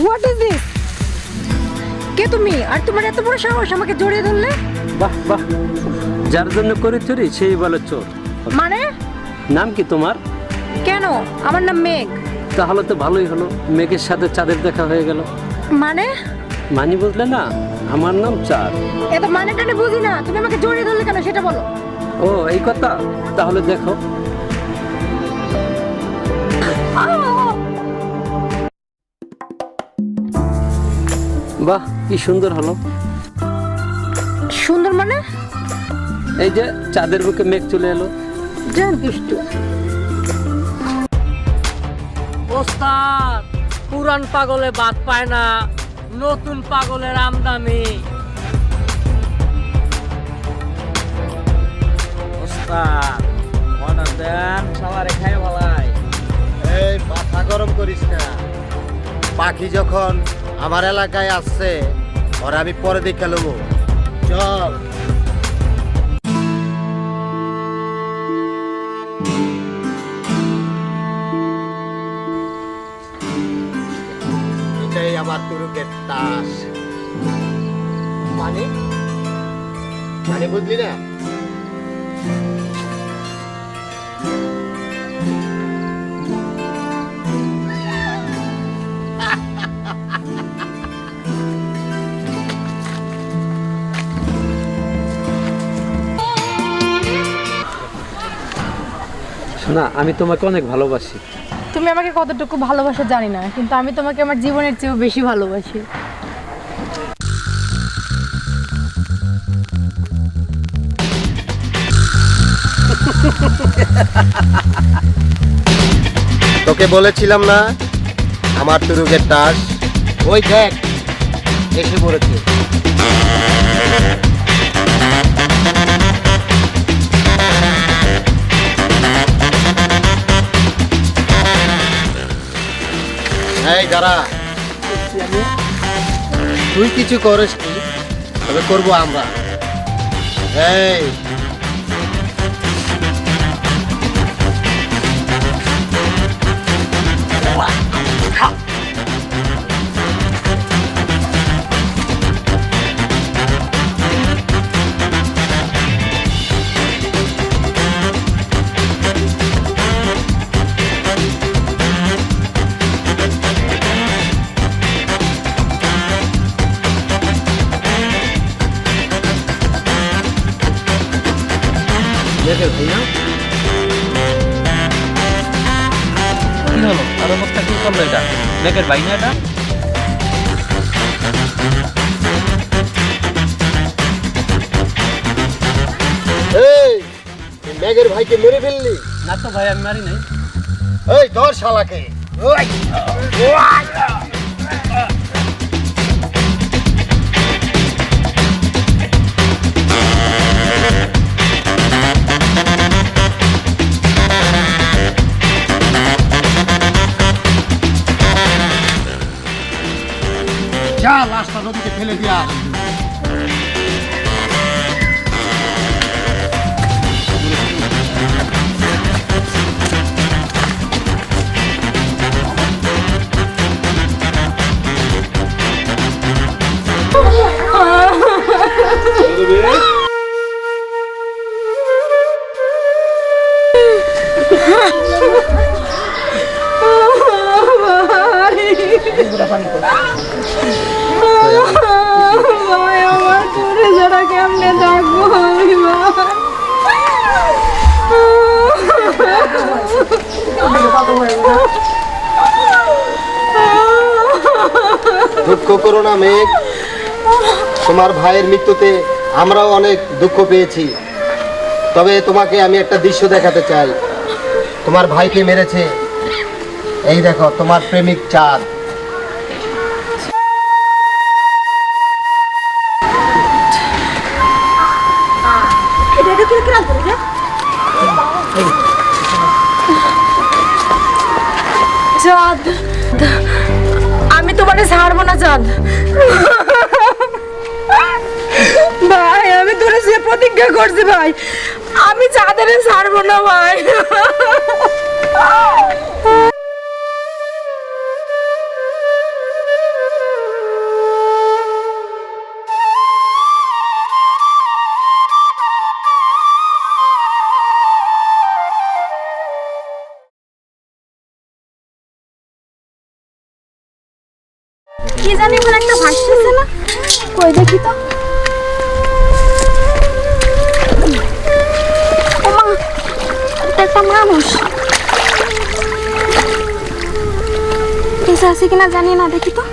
What is this? কে তুমি? আর তোমার এত বড় সাহস আমাকে জড়িয়ে ধরলে? বাহ বাহ, যার জন্য করি চুরি সেই বলে চোর। মানে? নাম কি তোমার? কেন? আমার নাম মেঘ। তাহলে তো ভালোই হলো, মেঘের সাথে চাঁদের দেখা হয়ে গেল। মানে? মানি বুঝলে না, আমার নাম চাঁদ। এত মানে টানে বুঝি না, তুমি আমাকে জড়িয়ে ধরলে কেন সেটা বলো। ও এই কথা, তাহলে দেখো। বাহ, কি সুন্দর হলো। সুন্দর মানে? এই যে চাঁদের বুকে মেঘ চলে এলো। জান দুষ্টু। ওস্তাদ, পুরান পাগলে বাদ পায় না, নতুন পাগলের আমদানি। ওস্তাদ অর্ডার দেন, সবার খাই ভালাই। এই মাথা গরম করিস না, পাখি যখন আমার এলাকায় আসছে ওরা আমি পরে দেখে নেবো। চল। এটাই আমার তুরুকের তাস। মানে মানে বুঝলি না? শোনা, আমি তোমাকে অনেক ভালোবাসি। তুমি আমাকে কতটুকু ভালোবাসা জানি না, কিন্তু আমি তোমাকে আমার জীবনের চেয়েও বেশি ভালোবাসি। তোকে বলেছিলাম না আমার তুরুকের তাস? ওই দেখ এসে পড়েছে। এই দাঁড়া, তুই কিছু করিস কি, তবে করবো আমরা। এই মেঘের ভাই না? কি হলো, আর অবস্থা কি করলো? এটা মেঘের ভাই না? এটা এই মেঘের ভাইকে মেরে ফেললি? না তো ভাই, আমি মারি নাই। এই ধর শালাকে। ওই যা, লাশটা নদীতে ফেলে দিয়া। ভাই, আমার তোরে যারা কেমনে ডাকবো আমি দুঃখ করো না মেঘ, তোমার ভাইয়ের মৃত্যুতে আমরাও অনেক দুঃখ পেয়েছি। তবে তোমাকে আমি একটা দৃশ্য দেখাতে চাই। তোমার ভাইকে মেরেছে, এই দেখো তোমার প্রেমিক চাঁদ। চাঁদ, আমি তোমারে ছাড়বো না চাঁদ। ভাই, আমি তোরে যে প্রতিজ্ঞা করছি ভাই, আমি চাঁদের ছাড়বো না ভাই। কি জানি ওখানে একটা ভাসতেছে না, কই দেখি তো। ওমা, এটা একটা মানুষ। বেঁচে আছে কিনা জানি না, দেখি তো।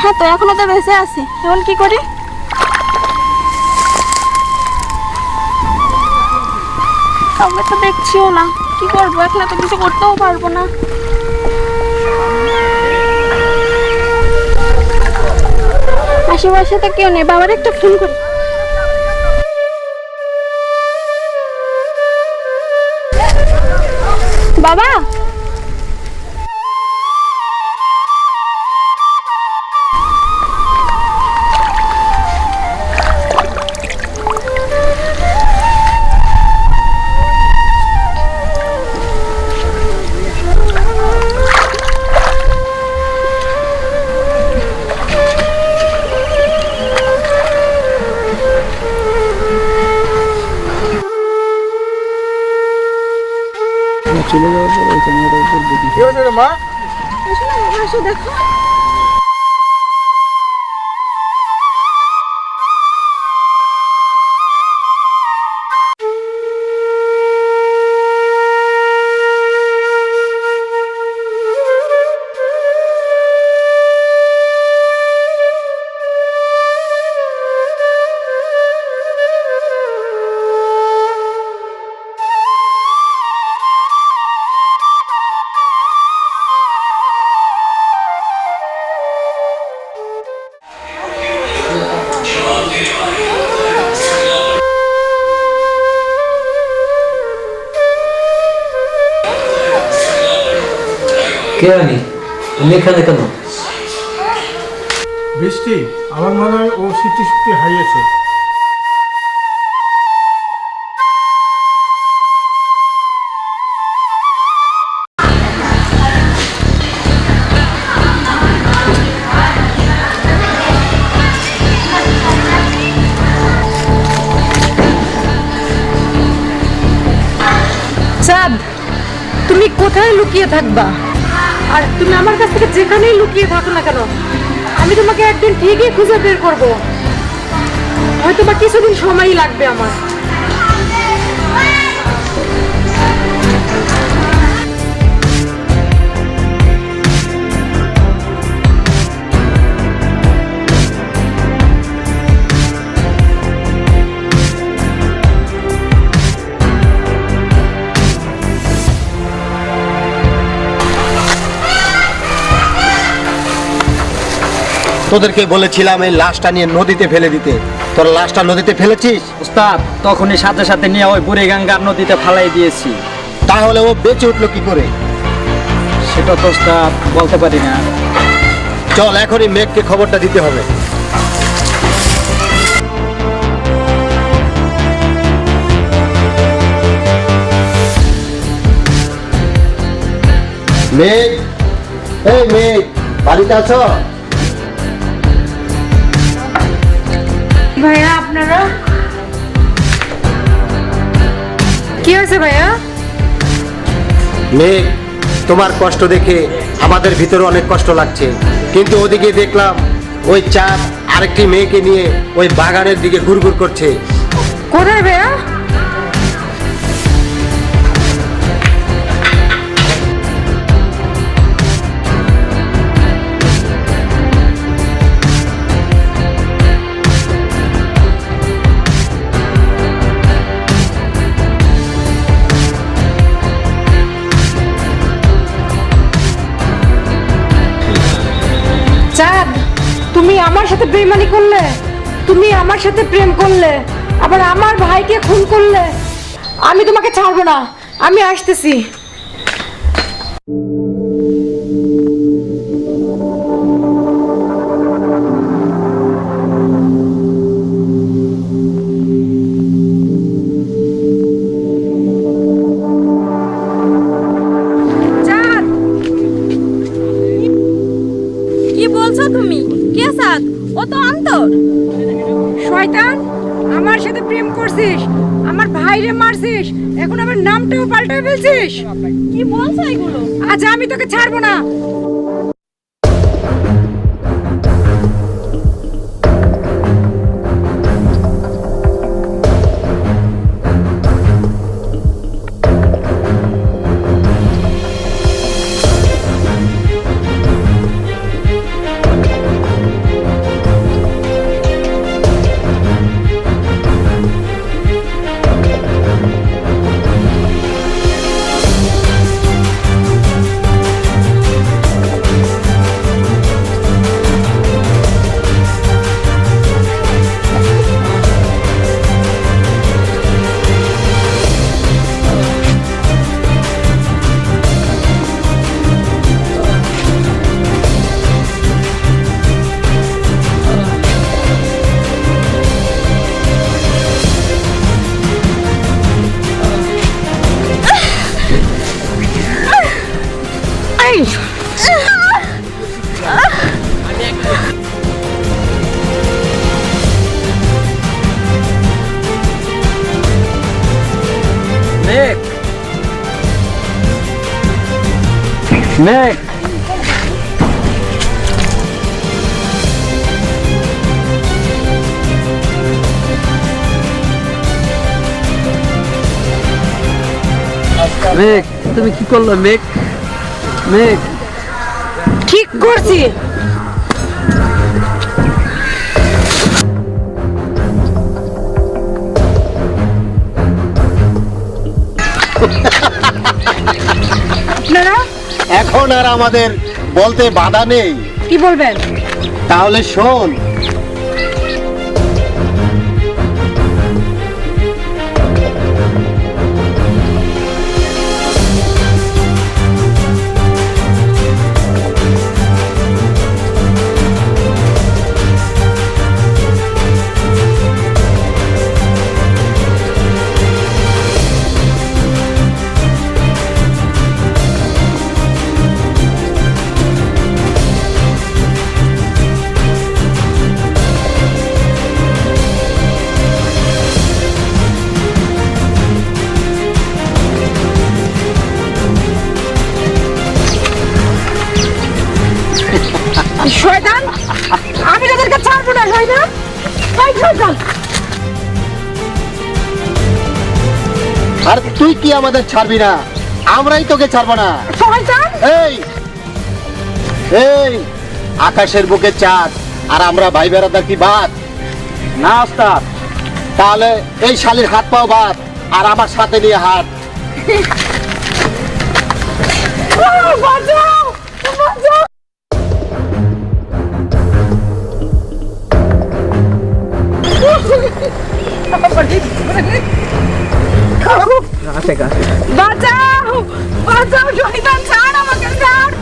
হ্যাঁ তো, এখনো তো বেঁচে আছে। এখন কি করি? কাউকে তো দেখছিও না, কি করবো? একলা তো কিছু করতেও পারবো না। আশেপাশে তো কেউ নেই, বাবার একটা ফোন করি। বাবা, চলে যাওয়ার পর ওই ক্যামেরাটার উপর দেখি কি হয়েছে রে মা? আসো দেখো। কে আমি? তুমি এখানে কেন? বৃষ্টি, আমার মনে হয় ও স্মৃতিশক্তি হারিয়েছে। চাঁদ, তুমি কোথায় লুকিয়ে থাকবা? আর তুমি আমার কাছ থেকে যেখানেই লুকিয়ে থাকো না কেন, আমি তোমাকে একদিন ঠিকই খুঁজে বের করব। হয়তো বা কিছুদিন সময়ই লাগবে আমার। তোদেরকে বলেছিলাম এই লাশটা নিয়ে নদীতে ফেলে দিতে, তোরা লাশটা নদীতে ফেলেছিস? উস্তাদ, তখনই সাথে সাথে নিয়ে ওই বুড়িগঙ্গার নদীতে ফালাই দিয়েছি। তাহলে ও বেঁচে উঠলো কি করে? সেটা তো উস্তাদ বলতে পারি না। চল, এখনই মেঘকে খবরটা দিতে হবে। মেঘ, এই মেঘ, বাড়িতে আছো? ভাইয়া, আপনারা কি হয়েছে ভাইয়া? মেঘ, তোমার কষ্ট দেখে আমাদের ভিতরে অনেক কষ্ট লাগছে, কিন্তু ওদিকে দেখলাম ওই চাঁদ আরেকটি মেয়েকে নিয়ে ওই বাগানের দিকে ঘুরঘুর করছে। কোথায় ভাইয়া? চাঁদ, তুমি আমার সাথে বেইমানি করলে, তুমি আমার সাথে প্রেম করলে, আবার আমার ভাইকে খুন করলে। আমি তোমাকে ছাড়বো না, আমি আসতেছি। চাঁদ, কি বলছো তুমি? কে চাঁদ? ও তো অন্তর। শয়তান, আমার সাথে প্রেম করছিস, আমার ভাইরে মারছিস, এখন আমার নামটাও পাল্টায় ফেলছিস। কি বলছো এগুলো? আজ আমি তোকে ছাড়বো না। জানিস? মেঘ মেঘ মেঘ তুমি কি করলে মেঘ? মেঘ ঠিক করছি। আপনারা এখন আর আমাদের বলতে বাধা নেই, কি বলবেন? তাহলে শোন। শয়তান, আমি তোদেরকে ছাড়বো না। শয়তান, এই শয়তান। আর তুই কি আমাদের ছাড়বি না? আমরাই তোকে ছাড়বো না। শয়তান, এই এই আকাশের বুকে চাঁদ আর আমরা ভাই বেড়াদার কি বাদ? না ওস্তাদ, তাহলে এই শালির হাত পাও বাদ আর আমার সাথে নিয়ে হাত। বাঁচাও, বাঁচাও। বাঁচাও, বাঁচাও, শয়তান, ছাড় আমাকে, ছাড়।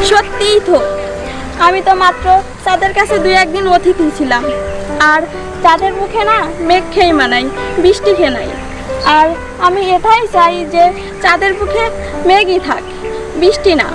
সত্যিই তো, আমি তো মাত্র চাঁদের কাছে 2-1 দিন অতিথি ছিলাম, আর চাঁদের মুখে না মেঘ খেয়ে মানাই, বৃষ্টি খেয়ে নাই। আর আমি এটাই চাই যে চাঁদের মুখে মেঘই থাক, বৃষ্টি না।